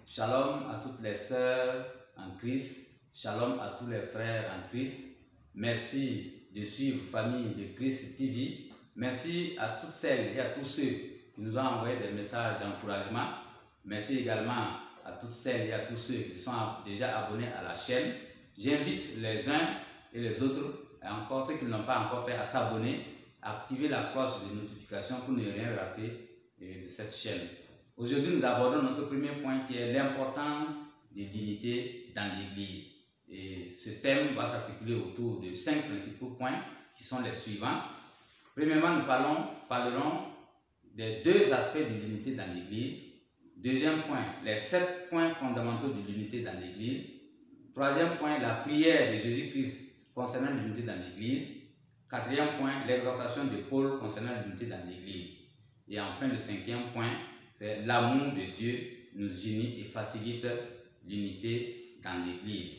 Shalom à toutes les sœurs en Christ, shalom à tous les frères en Christ. Merci de suivre Famille de Christ TV. Merci à toutes celles et à tous ceux qui nous ont envoyé des messages d'encouragement. Merci également à toutes celles et à tous ceux qui sont déjà abonnés à la chaîne. J'invite les uns et les autres, et encore ceux qui ne l'ont pas encore fait, à s'abonner, à activer la cloche de notification pour ne rien rater de cette chaîne. Aujourd'hui, nous abordons notre premier point qui est l'importance de l'unité dans l'Église. Et ce thème va s'articuler autour de 5 principaux points qui sont les suivants. Premièrement, nous parlerons des 2 aspects de l'unité dans l'Église. Deuxième point, les 7 points fondamentaux de l'unité dans l'Église. Troisième point, la prière de Jésus-Christ concernant l'unité dans l'Église. Quatrième point, l'exhortation de Paul concernant l'unité dans l'Église. Et enfin, le 5e point, c'est l'amour de Dieu nous unit et facilite l'unité dans l'Église.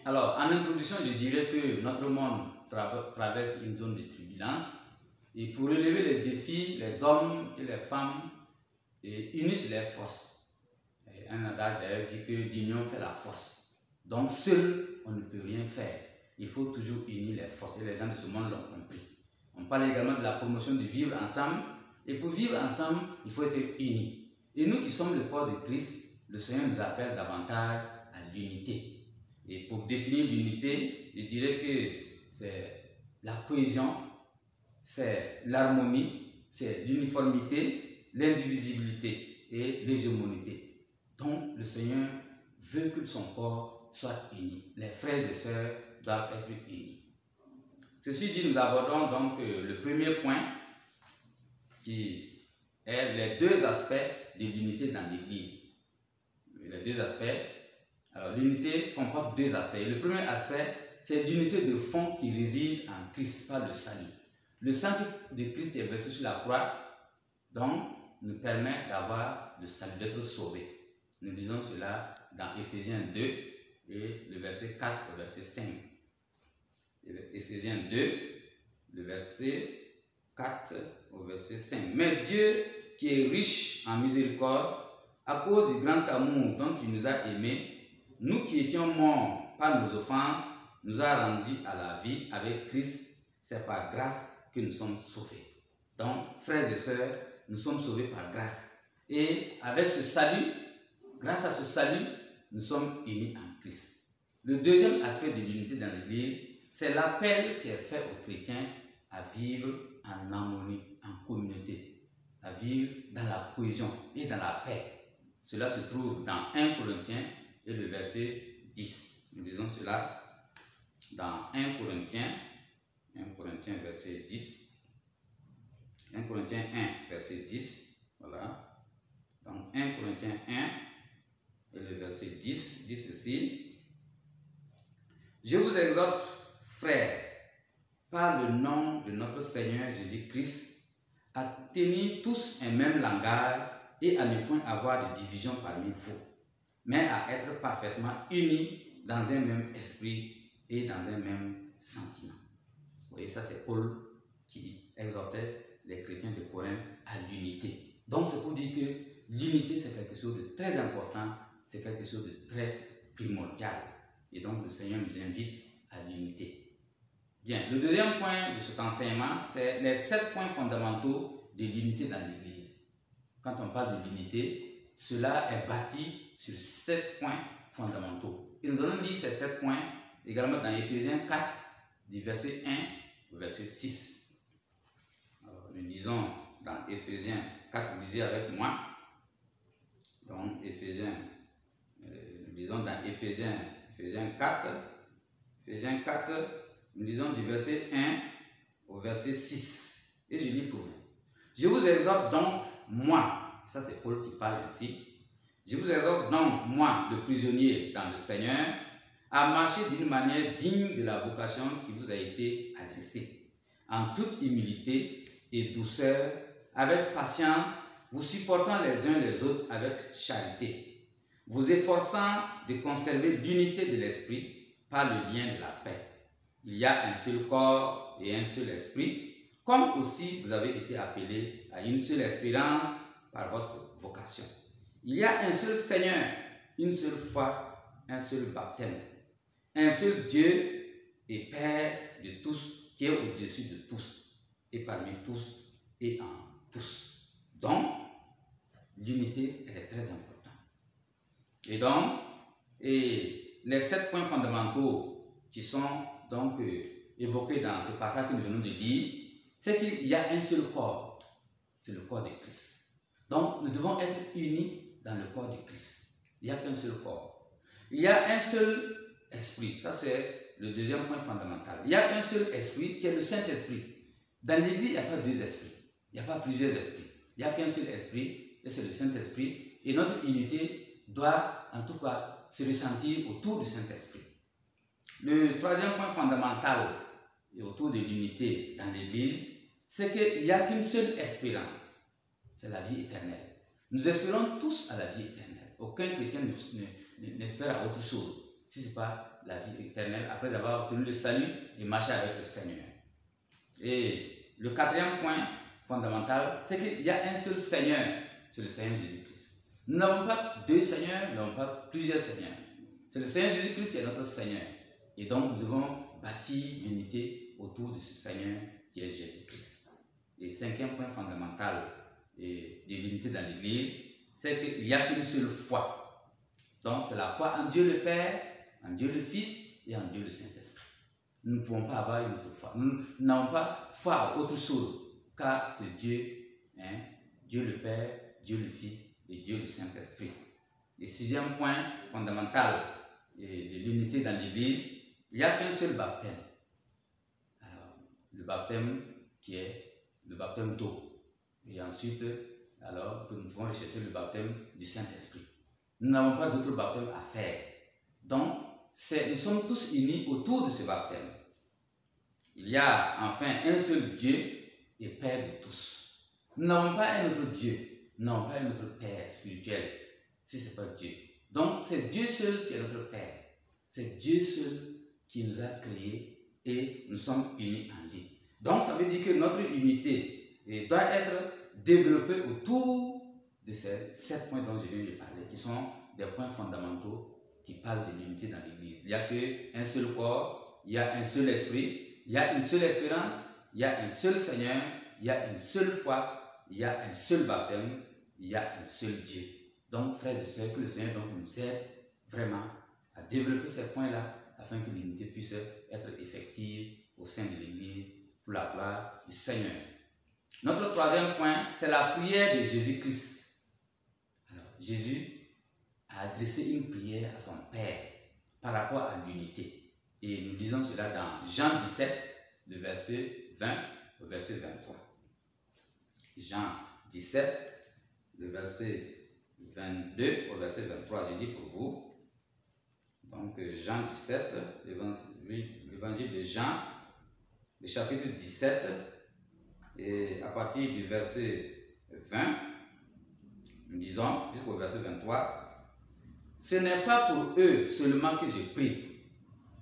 Alors, en introduction, je dirais que notre monde traverse une zone de turbulence. Et pour relever les défis, les hommes et les femmes unissent leurs forces. Et un adage d'ailleurs dit que l'union fait la force. Donc, seul, on ne peut rien faire. Il faut toujours unir les forces. Et les gens de ce monde l'ont compris. On parle également de la promotion de vivre ensemble. Et pour vivre ensemble, il faut être unis. Et nous qui sommes le corps de Christ, le Seigneur nous appelle davantage à l'unité. Et pour définir l'unité, je dirais que c'est la cohésion, c'est l'harmonie, c'est l'uniformité, l'indivisibilité et l'hégémonité. Donc le Seigneur veut que son corps soit uni. Les frères et sœurs doivent être unis. Ceci dit, nous abordons donc le premier point, qui est les 2 aspects de l'unité dans l'Église. Les 2 aspects. Alors, l'unité comporte 2 aspects. Le premier aspect, c'est l'unité de fond qui réside en Christ, par le salut. Le sang de Christ est versé sur la croix, donc, nous permet d'avoir le salut, d'être sauvés. Nous lisons cela dans Éphésiens 2 et le verset 4 au verset 5. Éphésiens 2, le verset 4 au verset 5. Mais Dieu, qui est riche en miséricorde, à cause du grand amour dont il nous a aimés, nous qui étions morts par nos offenses, nous a rendus à la vie avec Christ. C'est par grâce que nous sommes sauvés. Donc, frères et sœurs, nous sommes sauvés par grâce. Et avec ce salut, grâce à ce salut, nous sommes unis en Christ. Le deuxième aspect de l'unité dans l'Église, c'est l'appel qui est fait aux chrétiens à vivre en harmonie, en communauté, à vivre dans la cohésion et dans la paix. Cela se trouve dans 1 Corinthiens et le verset 10. Nous disons cela dans 1 Corinthiens verset 10. 1 Corinthiens 1 verset 10. Voilà. Donc 1 Corinthiens 1 et le verset 10 dit ceci. Je vous exhorte, frères, par le nom de notre Seigneur Jésus-Christ, à tenir tous un même langage et à ne point avoir de division parmi vous, mais à être parfaitement unis dans un même esprit et dans un même sentiment. Vous voyez, ça c'est Paul qui exhortait les chrétiens de Corinthe à l'unité. Donc c'est pour dire que l'unité c'est quelque chose de très important, c'est quelque chose de très primordial. Et donc le Seigneur nous invite à l'unité. Bien, le deuxième point de cet enseignement, c'est les 7 points fondamentaux de l'unité dans l'Église. Quand on parle de l'unité, cela est bâti sur 7 points fondamentaux. Et nous allons lire ces 7 points également dans Éphésiens 4, du verset 1 au verset 6. Alors, nous lisons dans Éphésiens 4, lisez avec moi. Donc, nous lisons dans Éphésiens 4, nous lisons du verset 1 au verset 6. Et je lis pour vous. Je vous exhorte donc, moi, ça c'est Paul qui parle ainsi, je vous exhorte donc, moi, le prisonnier dans le Seigneur, à marcher d'une manière digne de la vocation qui vous a été adressée, en toute humilité et douceur, avec patience, vous supportant les uns les autres avec charité, vous efforçant de conserver l'unité de l'esprit par le lien de la paix. Il y a un seul corps et un seul esprit, comme aussi vous avez été appelés à une seule espérance par votre vocation. Il y a un seul Seigneur, une seule foi, un seul baptême, un seul Dieu et Père de tous, qui est au-dessus de tous, et parmi tous et en tous. Donc, l'unité, elle est très importante. Et donc, les 7 points fondamentaux qui sont donc évoqués dans ce passage que nous venons de lire, c'est qu'il y a un seul corps, c'est le corps de Christ. Donc, nous devons être unis dans le corps de Christ. Il n'y a qu'un seul corps. Il y a un seul esprit. Ça, c'est le deuxième point fondamental. Il y a un seul esprit qui est le Saint-Esprit. Dans l'Église, il n'y a pas deux esprits. Il n'y a pas plusieurs esprits. Il n'y a qu'un seul esprit, et c'est le Saint-Esprit. Et notre unité doit, en tout cas, se ressentir autour du Saint-Esprit. Le troisième point fondamental autour de l'unité dans l'Église, c'est qu'il n'y a qu'une seule espérance. C'est la vie éternelle. Nous espérons tous à la vie éternelle. Aucun chrétien n'espère à autre chose, si ce n'est pas la vie éternelle, après avoir obtenu le salut et marché avec le Seigneur. Et le quatrième point fondamental, c'est qu'il y a un seul Seigneur, c'est le Seigneur Jésus-Christ. Nous n'avons pas deux seigneurs, nous n'avons pas plusieurs seigneurs. C'est le Seigneur Jésus-Christ qui est notre Seigneur. Et donc nous devons bâtir l'unité autour de ce Seigneur qui est Jésus-Christ. Et cinquième point fondamental de l'unité dans l'Église, c'est qu'il n'y a qu'une seule foi. Donc c'est la foi en Dieu le Père, en Dieu le Fils et en Dieu le Saint-Esprit. Nous ne pouvons pas avoir une autre foi. Nous n'avons pas foi à autre chose, car c'est Dieu, Dieu le Père, Dieu le Fils et Dieu le Saint-Esprit. Le sixième point fondamental de l'unité dans l'Église, il n'y a qu'un seul baptême. Alors, le baptême qui est le baptême d'eau. Et ensuite, alors, nous pouvons rechercher le baptême du Saint-Esprit. Nous n'avons pas d'autre baptême à faire. Donc, nous sommes tous unis autour de ce baptême. Il y a enfin un seul Dieu et Père de tous. Nous n'avons pas un autre Dieu, nous n'avons pas un autre Père spirituel, si ce n'est pas Dieu. Donc, c'est Dieu seul qui est notre Père. C'est Dieu seul qui nous a créés et nous sommes unis en lui. Donc, ça veut dire que notre unité doit être développée autour de ces 7 points dont je viens de parler, qui sont des points fondamentaux qui parlent de l'unité dans l'Église. Il n'y a qu'un seul corps, il y a un seul esprit, il y a une seule espérance, il y a un seul Seigneur, il y a une seule foi, il y a un seul baptême, il y a un seul Dieu. Donc, frères et sœurs, que le Seigneur donc nous aide vraiment à développer ces points-là afin que l'unité puisse être effective au sein de l'Église pour la gloire du Seigneur. Notre troisième point, c'est la prière de Jésus-Christ. Alors, Jésus a adressé une prière à son Père par rapport à l'unité. Et nous lisons cela dans Jean 17, le verset 20 au verset 23. Jean 17, le verset 22 au verset 23, je dis pour vous. Donc Jean 17, l'évangile de Jean, le chapitre 17, et à partir du verset 20, nous disons jusqu'au verset 23, ce n'est pas pour eux seulement que je prie,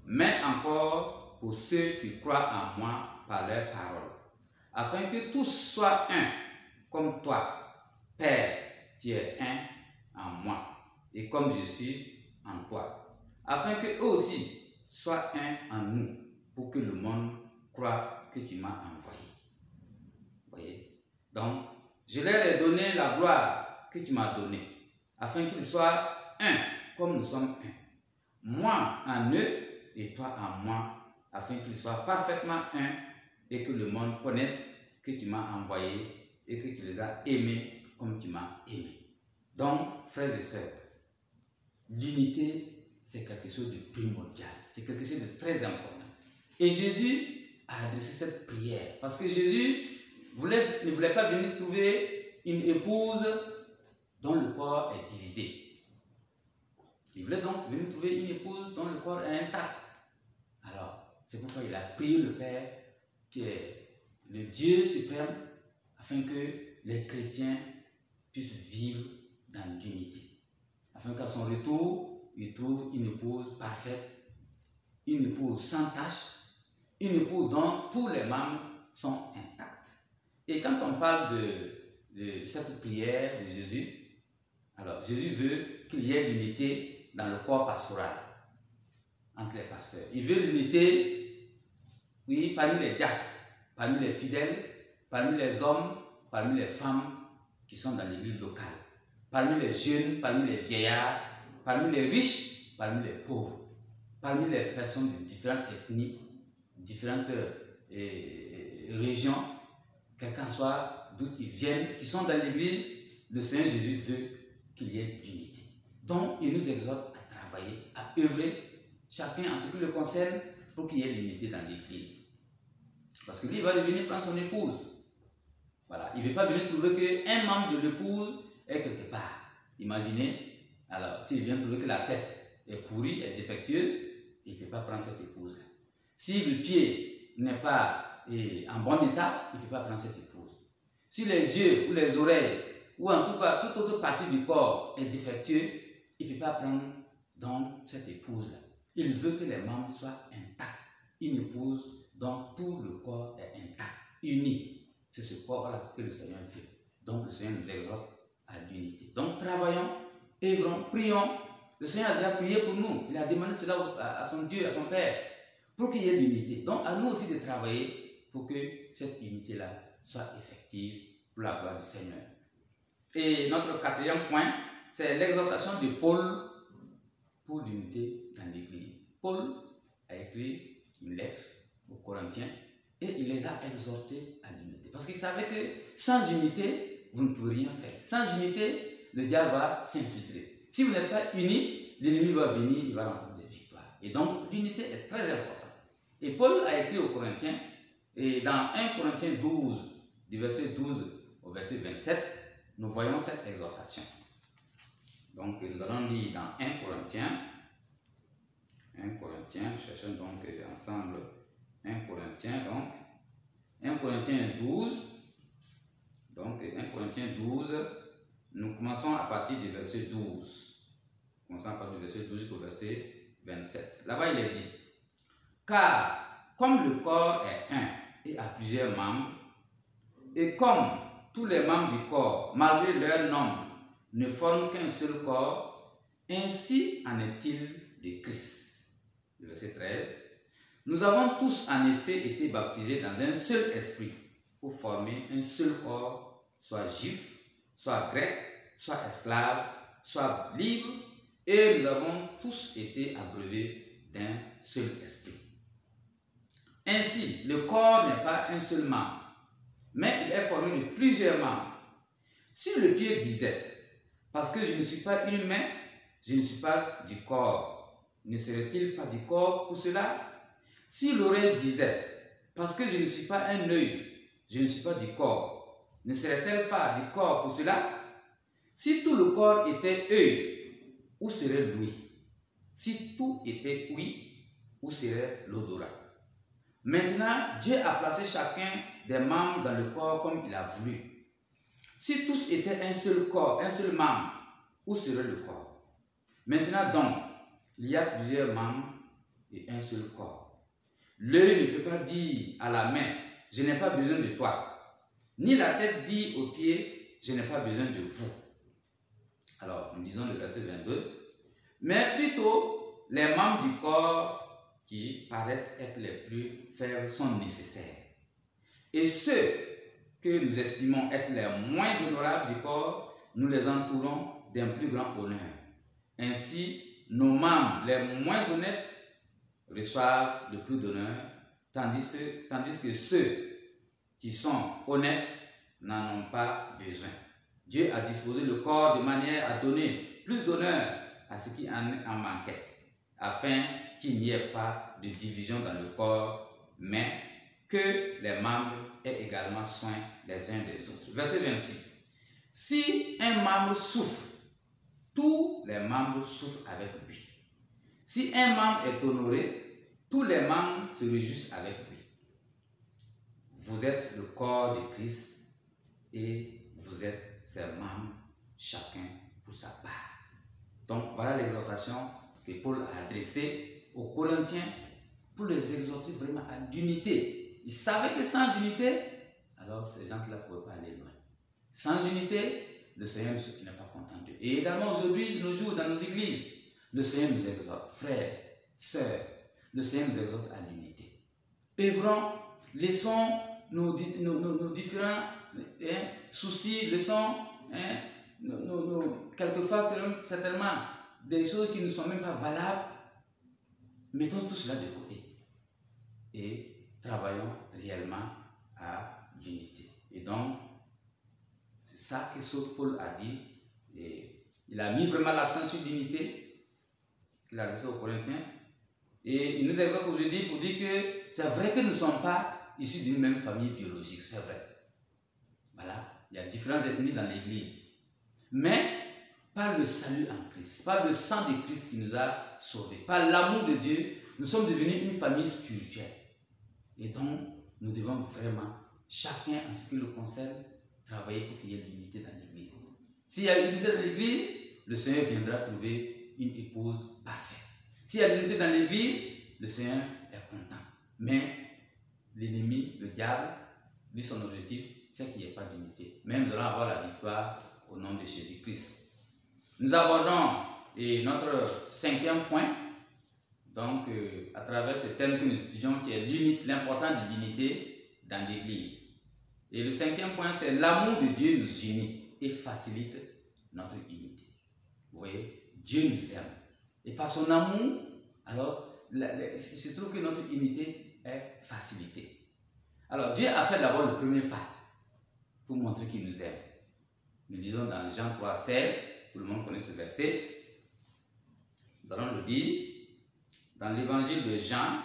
mais encore pour ceux qui croient en moi par leurs paroles, afin que tous soient un, comme toi, Père, tu es un en moi, et comme je suis en toi, afin qu'eux aussi soient un en nous, pour que le monde croie que tu m'as envoyé. Vous voyez? Donc, je leur ai donné la gloire que tu m'as donnée, afin qu'ils soient un, comme nous sommes un. Moi en eux et toi en moi, afin qu'ils soient parfaitement un et que le monde connaisse que tu m'as envoyé et que tu les as aimés comme tu m'as aimé. Donc, frères et sœurs, l'unité, c'est quelque chose de primordial, c'est quelque chose de très important. Et Jésus a adressé cette prière parce que Jésus ne voulait pas venir trouver une épouse dont le corps est divisé. Il voulait donc venir trouver une épouse dont le corps est intact. Alors, c'est pourquoi il a prié le Père, qui est le Dieu suprême, afin que les chrétiens puissent vivre dans l'unité. Afin qu'à son retour, il trouve une épouse parfaite, une épouse sans tache, une épouse dont tous les membres sont intacts. Et quand on parle de cette prière de Jésus, alors Jésus veut qu'il y ait l'unité dans le corps pastoral entre les pasteurs. Il veut l'unité, oui, parmi les diacres, parmi les fidèles, parmi les hommes, parmi les femmes qui sont dans l'église locale, parmi les jeunes, parmi les vieillards, parmi les riches, parmi les pauvres, parmi les personnes de différentes ethnies, différentes régions, quel qu'en soit d'où ils viennent, qui sont dans l'église, le Seigneur Jésus veut qu'il y ait l'unité. Donc, il nous exhorte à travailler, à œuvrer, chacun en ce qui le concerne, pour qu'il y ait l'unité dans l'église. Parce que lui, il va venir prendre son épouse. Voilà, il ne veut pas venir trouver qu'un membre de l'épouse est quelque part. Imaginez, alors, s'il vient trouver que la tête est pourrie, est défectueuse, il ne peut pas prendre cette épouse. Si le pied n'est pas en bon état, il ne peut pas prendre cette épouse. Si les yeux ou les oreilles, ou en tout cas toute autre partie du corps est défectueux, il ne peut pas prendre donc cette épouse-là. Il veut que les membres soient intacts. Une épouse dont tout le corps est intact, uni. C'est ce corps-là que le Seigneur veut. Donc le Seigneur nous exhorte à l'unité. Donc travaillons, œuvrons, prions. Le Seigneur a déjà prié pour nous. Il a demandé cela à son Dieu, à son Père, pour qu'il y ait l'unité. Donc à nous aussi de travailler pour que cette unité-là soit effective pour la gloire du Seigneur. Et notre quatrième point, c'est l'exhortation de Paul pour l'unité dans l'Église. Paul a écrit une lettre aux Corinthiens et il les a exhortés à l'unité. Parce qu'il savait que sans unité, vous ne pouvez rien faire. Sans unité, le diable va s'infiltrer. Si vous n'êtes pas unis, l'ennemi va venir, il va remporter des victoires. Et donc, l'unité est très importante. Et Paul a écrit aux Corinthiens, et dans 1 Corinthiens 12, du verset 12 au verset 27, nous voyons cette exhortation. Donc, nous allons lire dans 1 Corinthiens, cherchons donc ensemble 1 Corinthiens, donc 1 Corinthiens 12, donc 1 Corinthiens 12, nous commençons à partir du verset 12. Commençons à partir du verset 12 jusqu'au verset 27. Là-bas, il est dit, car comme le corps est un et a plusieurs membres, et comme tous les membres du corps, malgré leur nombre, ne forment qu'un seul corps, ainsi en est-il de Christ. Le verset 13. Nous avons tous en effet été baptisés dans un seul esprit pour former un seul corps, soit juif, soit grec, soit esclave, soit libre, et nous avons tous été abreuvés d'un seul esprit. Ainsi, le corps n'est pas un seul membre, mais il est formé de plusieurs membres. Si le pied disait, parce que je ne suis pas une main, je ne suis pas du corps, ne serait-il pas du corps pour cela? Si l'oreille disait, parce que je ne suis pas un œil, je ne suis pas du corps, ne serait-elle pas du corps pour cela? Si tout le corps était œil, où serait l'ouïe? Si tout était ouïe, où serait l'odorat? Maintenant, Dieu a placé chacun des membres dans le corps comme il a voulu. Si tous étaient un seul corps, un seul membre, où serait le corps? Maintenant donc, il y a plusieurs membres et un seul corps. L'œil ne peut pas dire à la main, je n'ai pas besoin de toi. Ni la tête dit aux pieds, je n'ai pas besoin de vous. Alors, nous disons le verset 22. Mais plutôt, les membres du corps qui paraissent être les plus faibles sont nécessaires. Et ceux que nous estimons être les moins honorables du corps, nous les entourons d'un plus grand honneur. Ainsi, nos membres les moins honnêtes reçoivent le plus d'honneur, tandis que ceux qui sont honnêtes n'en ont pas besoin. Dieu a disposé le corps de manière à donner plus d'honneur à ceux qui en manquaient, afin qu'il n'y ait pas de division dans le corps, mais que les membres aient également soin les uns des autres. Verset 26. Si un membre souffre, tous les membres souffrent avec lui. Si un membre est honoré, tous les membres se réjouissent avec lui. Vous êtes le corps de Christ et vous êtes ses membres, chacun pour sa part. Donc voilà l'exhortation que Paul a adressée aux Corinthiens pour les exhorter vraiment à l'unité. Il savait que sans unité, alors ces gens-là ne pouvaient pas aller loin. Sans unité, le Seigneur n'est pas content d'eux. Et également aujourd'hui, de nos jours, dans nos églises, le Seigneur nous exhorte, frères, sœurs, le Seigneur nous exhorte à l'unité. Œuvrons, laissons nos différents soucis, laissons quelquefois certainement des choses qui ne sont même pas valables. Mettons tout cela de côté et travaillons réellement à l'unité. Et donc, c'est ça que Saint Paul a dit. Et il a mis vraiment l'accent sur l'unité qu'il a adressé aux Corinthiens. Et il nous exhorte aujourd'hui pour dire que c'est vrai que nous ne sommes pas issus d'une même famille biologique, c'est vrai. Voilà, il y a différentes ethnies dans l'Église. Mais par le salut en Christ, par le sang de Christ qui nous a sauvés, par l'amour de Dieu, nous sommes devenus une famille spirituelle. Et donc, nous devons vraiment, chacun en ce qui le concerne, travailler pour qu'il y ait l'unité dans l'Église. S'il y a l'unité dans l'Église, le Seigneur viendra trouver une épouse parfaite. S'il y a l'unité dans l'Église, le Seigneur est content. Mais l'ennemi, le diable, lui, son objectif, c'est qu'il n'y ait pas d'unité. Mais nous allons avoir la victoire au nom de Jésus-Christ. Nous abordons notre 5e point, donc à travers ce thème que nous étudions, qui est l'importance de l'unité dans l'Église. Et le 5e point, c'est l'amour de Dieu nous unit et facilite notre unité. Vous voyez, Dieu nous aime. Et par son amour, alors, il se trouve que notre unité est facilitée. Alors, Dieu a fait d'abord le premier pas pour montrer qu'il nous aime. Nous lisons dans Jean 3, 16, tout le monde connaît ce verset. Nous allons le lire dans l'évangile de Jean,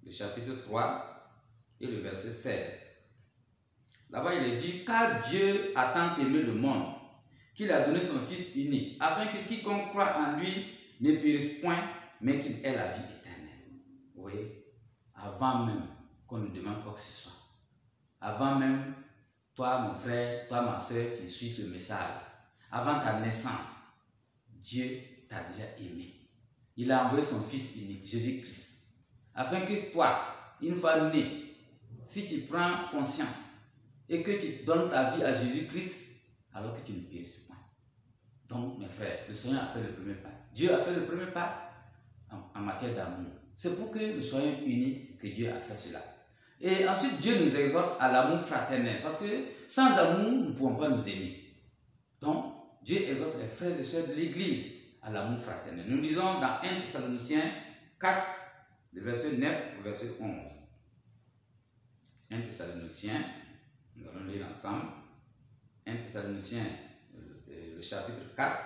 le chapitre 3 et le verset 16. Là-bas, il est dit, car Dieu a tant aimé le monde qu'il a donné son Fils unique, afin que quiconque croit en lui ne périsse point, mais qu'il ait la vie éternelle. Vous voyez, avant même qu'on nous demande quoi que ce soit, avant même, toi mon frère, toi ma soeur qui suis ce message, avant ta naissance, Dieu t'a déjà aimé. Il a envoyé son Fils unique, Jésus-Christ, afin que toi, une fois né, si tu prends conscience et que tu donnes ta vie à Jésus-Christ, alors que tu ne périsses point. Donc, mes frères, le Seigneur a fait le premier pas. Dieu a fait le premier pas en matière d'amour. C'est pour que nous soyons unis que Dieu a fait cela. Et ensuite, Dieu nous exhorte à l'amour fraternel. Parce que sans amour, nous ne pouvons pas nous aimer. Donc, Dieu exhorte les frères et sœurs de l'Église à l'amour fraternel. Nous lisons dans 1 Thessaloniciens 4, le verset 9 au verset 11. 1 Thessaloniciens, nous allons lire ensemble. 1 Thessaloniciens, le chapitre 4.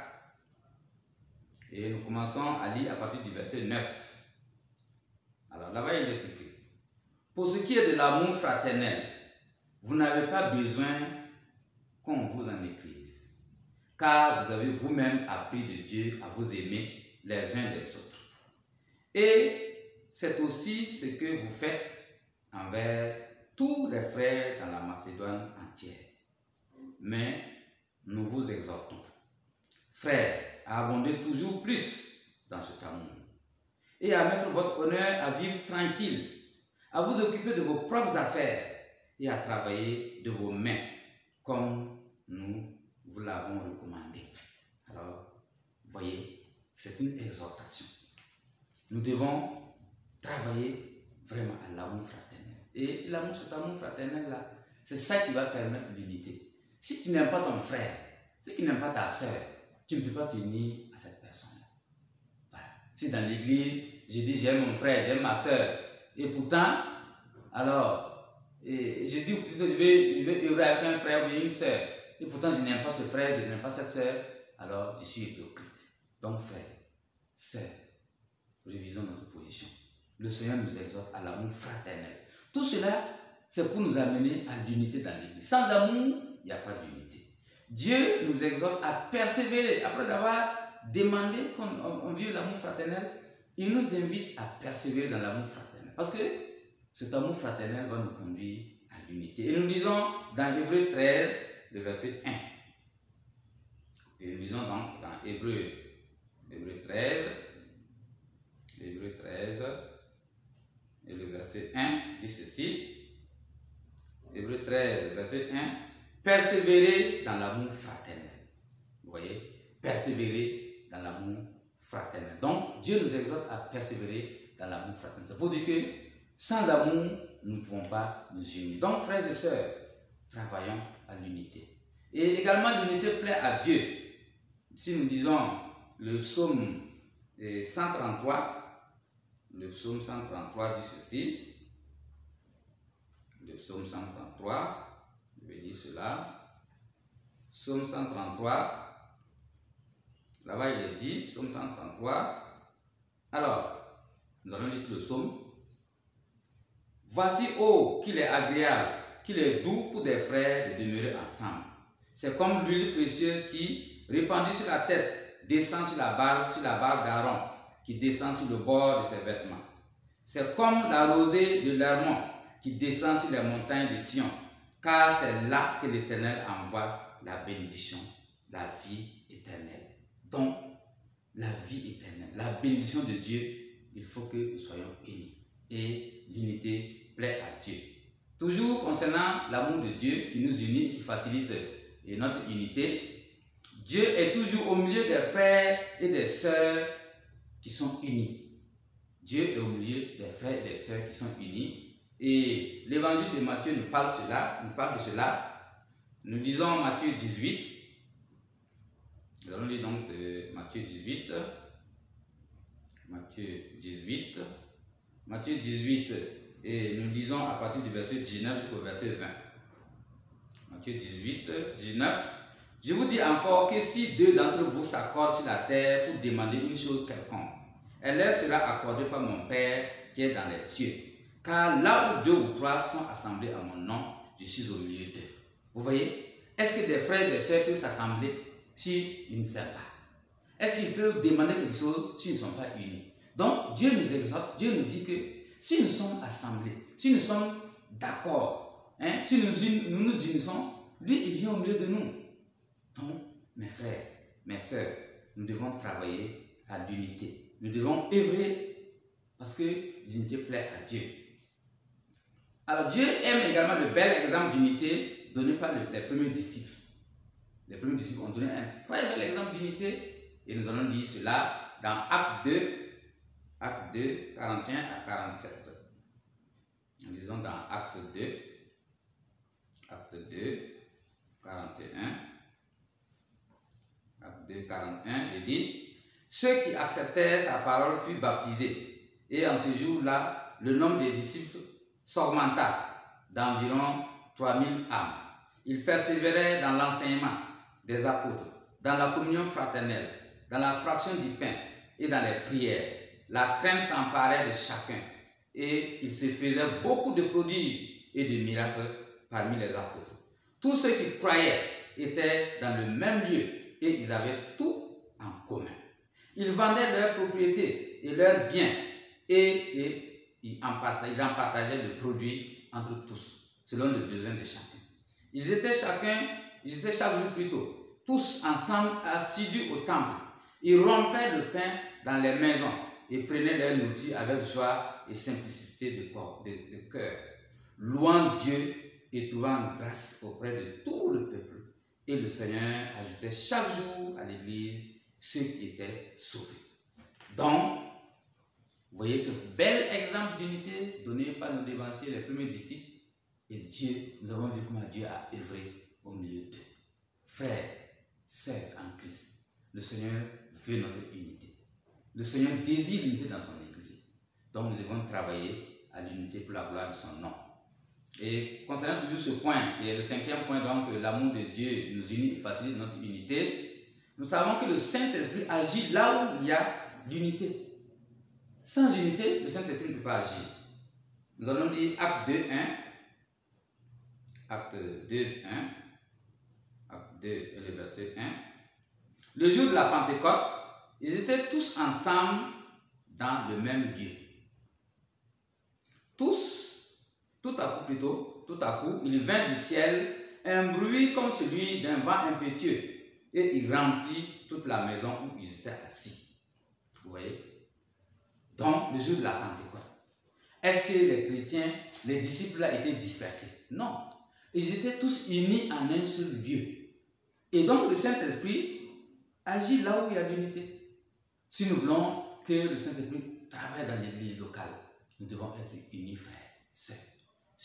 Et nous commençons à lire à partir du verset 9. Alors là-bas, il est écrit. Pour ce qui est de l'amour fraternel, vous n'avez pas besoin qu'on vous en écrive, car vous avez vous-même appris de Dieu à vous aimer les uns des autres. Et c'est aussi ce que vous faites envers tous les frères dans la Macédoine entière. Mais nous vous exhortons, frères, à abonder toujours plus dans cet amour et à mettre votre honneur à vivre tranquille, à vous occuper de vos propres affaires et à travailler de vos mains comme nous vous l'avons recommandé. Alors, voyez, c'est une exhortation. Nous devons travailler vraiment à l'amour fraternel. Et l'amour, cet amour fraternel-là, c'est ça qui va permettre l'unité. Si tu n'aimes pas ton frère, si tu n'aimes pas ta soeur, tu ne peux pas t'unir à cette personne-là. Si dans l'église, je dis j'aime mon frère, j'aime ma soeur, et pourtant, alors, je dis plutôt je vais œuvrer avec un frère ou une soeur, et pourtant je n'aime pas ce frère, je n'aime pas cette soeur, alors je suis hypocrite. Donc frère, sœur, révisons notre position. Le Seigneur nous exhorte à l'amour fraternel. Tout cela, c'est pour nous amener à l'unité dans l'église. Sans amour, il n'y a pas d'unité. Dieu nous exhorte à persévérer. Après avoir demandé qu'on vive l'amour fraternel, il nous invite à persévérer dans l'amour fraternel. Parce que cet amour fraternel va nous conduire à l'unité. Et nous lisons dans Hébreux 13, le verset 1. Et nous lisons dans Hébreux 13, et le verset 1 dit ceci. Hébreux 13, verset 1. Persévérer dans l'amour fraternel. Vous voyez? Persévérer dans l'amour fraternel. Donc, Dieu nous exhorte à persévérer dans l'amour fraternel. C'est pour dire que sans amour, nous ne pouvons pas nous unir. Donc, frères et sœurs, travaillons à l'unité. Et également, l'unité plaît à Dieu. Si nous disons le psaume 133, le psaume 133 dit ceci. Le psaume 133, je vais dire cela. Psaume 133, là-bas il est dit, psaume 133. Alors, nous allons lire le psaume. Voici, oh, qu'il est agréable, qu'il est doux pour des frères de demeurer ensemble. C'est comme l'huile précieuse qui, répandue sur la tête, descend sur la barbe d'Aaron, qui descend sur le bord de ses vêtements. C'est comme la rosée de l'Hermon qui descend sur les montagnes de Sion, car c'est là que l'Éternel envoie la bénédiction, la vie éternelle. Donc, la vie éternelle, la bénédiction de Dieu, il faut que nous soyons unis. Et l'unité plaît à Dieu. Toujours concernant l'amour de Dieu qui nous unit et qui facilite notre unité, Dieu est toujours au milieu des frères et des sœurs qui sont unis. Dieu est au milieu des frères et des sœurs qui sont unis. Et l'évangile de Matthieu nous parle de cela. Nous lisons Matthieu 18. Nous allons lire donc de Matthieu 18. Matthieu 18. Et nous lisons à partir du verset 19 jusqu'au verset 20. Matthieu 18, 19. Je vous dis encore que si deux d'entre vous s'accordent sur la terre pour demander une chose quelconque, elle leur sera accordée par mon Père qui est dans les cieux. Car là où deux ou trois sont assemblés à mon nom, je suis au milieu d'eux. Vous voyez? Est-ce que des frères et des sœurs peuvent s'assembler s'ils ne s'aiment pas? Est-ce qu'ils peuvent demander quelque chose s'ils ne sont pas unis? Donc, Dieu nous exhorte, Dieu nous dit que si nous sommes assemblés, si nous sommes d'accord, si nous nous unissons, lui, il vient au milieu de nous. Donc, mes frères, mes sœurs, nous devons travailler à l'unité. Nous devons œuvrer parce que l'unité plaît à Dieu. Alors Dieu aime également le bel exemple d'unité donné par les premiers disciples. Les premiers disciples ont donné un très bel exemple d'unité et nous allons lire cela dans Acte 2, 41 à 47. Nous lisons dans Acte 2, 41. Acte 2, 41, il dit: ceux qui acceptèrent sa parole furent baptisés, et en ce jour-là, le nombre des disciples s'augmenta d'environ 3000 âmes. Ils persévéraient dans l'enseignement des apôtres, dans la communion fraternelle, dans la fraction du pain et dans les prières. La crainte s'emparait de chacun, et il se faisait beaucoup de prodiges et de miracles parmi les apôtres. Tous ceux qui croyaient étaient dans le même lieu et ils avaient tout en commun. Ils vendaient leurs propriétés et leurs biens et ils en partageaient le produit entre tous, selon le besoin de chacun. Ils étaient chaque jour plutôt, tous ensemble assidus au temple. Ils rompaient le pain dans les maisons et prenaient leur nourriture avec joie et simplicité de cœur, louant Dieu et trouvant grâce auprès de tout le peuple. Et le Seigneur ajoutait chaque jour à l'église ceux qui étaient sauvés. Donc, vous voyez ce bel exemple d'unité donné par nos dévanciers, les premiers disciples. Et Dieu, nous avons vu comment Dieu a œuvré au milieu d'eux. Frères, sœurs en Christ, le Seigneur veut notre unité. Le Seigneur désire l'unité dans son Église. Donc nous devons travailler à l'unité pour la gloire de son nom. Et concernant toujours ce point, qui est le 5e point, donc l'amour de Dieu nous unit et facilite notre unité, nous savons que le Saint-Esprit agit là où il y a l'unité. Sans unité, le Saint-Esprit ne peut pas agir. Nous allons dire Acte 2, 1. Acte 2, 1. Acte 2, et le verset 1. Le jour de la Pentecôte, ils étaient tous ensemble dans le même lieu. Tout à coup, il vint du ciel un bruit comme celui d'un vent impétueux et il remplit toute la maison où ils étaient assis. Vous voyez? Donc, le jour de la Pentecôte. Est-ce que les chrétiens, les disciples là étaient dispersés? Non. Ils étaient tous unis en un seul lieu. Et donc, le Saint-Esprit agit là où il y a l'unité. Si nous voulons que le Saint-Esprit travaille dans l'église locale, nous devons être unis, frères, sœurs.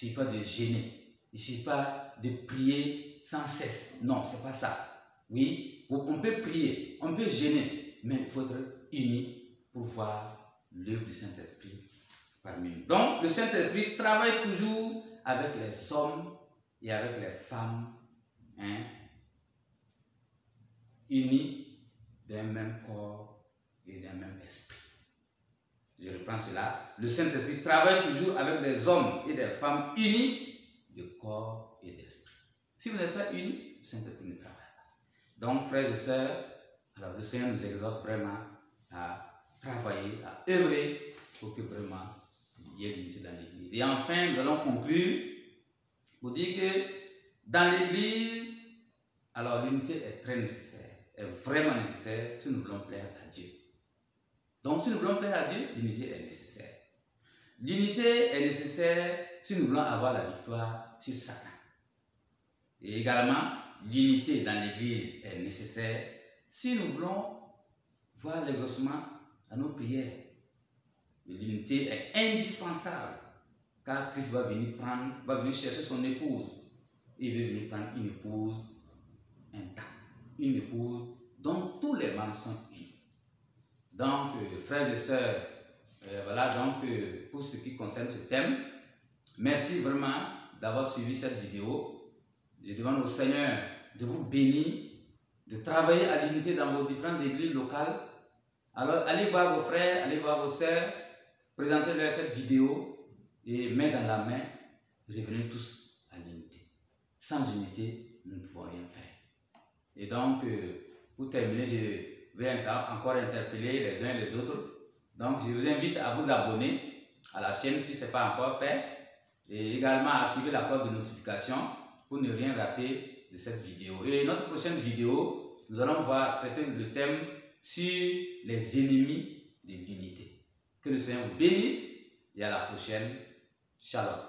Il ne suffit pas de gêner. Il ne suffit pas de prier sans cesse. Non, ce n'est pas ça. Oui, on peut prier, on peut gêner, mais il faut être unis pour voir l'œuvre du Saint-Esprit parmi nous. Donc, le Saint-Esprit travaille toujours avec les hommes et avec les femmes, unis d'un même corps et d'un même esprit. Je reprends cela. Le Saint-Esprit travaille toujours avec des hommes et des femmes unis de corps et d'esprit. Si vous n'êtes pas unis, le Saint-Esprit ne travaille pas. Donc, frères et sœurs, alors le Seigneur nous exhorte vraiment à travailler, à œuvrer pour que vraiment il y ait l'unité dans l'Église. Et enfin, nous allons conclure pour dire que dans l'Église, alors l'unité est très nécessaire, est vraiment nécessaire si nous voulons plaire à Dieu. Donc, si nous voulons plaire à Dieu, l'unité est nécessaire. L'unité est nécessaire si nous voulons avoir la victoire sur Satan. Et également, l'unité dans l'Église est nécessaire si nous voulons voir l'exaucement à nos prières. L'unité est indispensable car Christ va venir chercher son épouse. Il veut venir prendre une épouse intacte, une épouse dont tous les membres sont unis. Donc, frères et sœurs, voilà donc pour ce qui concerne ce thème. Merci vraiment d'avoir suivi cette vidéo. Je demande au Seigneur de vous bénir, de travailler à l'unité dans vos différentes églises locales. Alors, allez voir vos frères, allez voir vos sœurs, présentez-leur cette vidéo et main dans la main, revenez tous à l'unité. Sans unité, nous ne pouvons rien faire. Et donc, pour terminer, je vais encore interpeller les uns et les autres. Donc, je vous invite à vous abonner à la chaîne si ce n'est pas encore fait et également à activer la cloche de notification pour ne rien rater de cette vidéo. Et notre prochaine vidéo, nous allons traiter le thème sur les ennemis de l'unité. Que le Seigneur vous bénisse et à la prochaine. Shalom.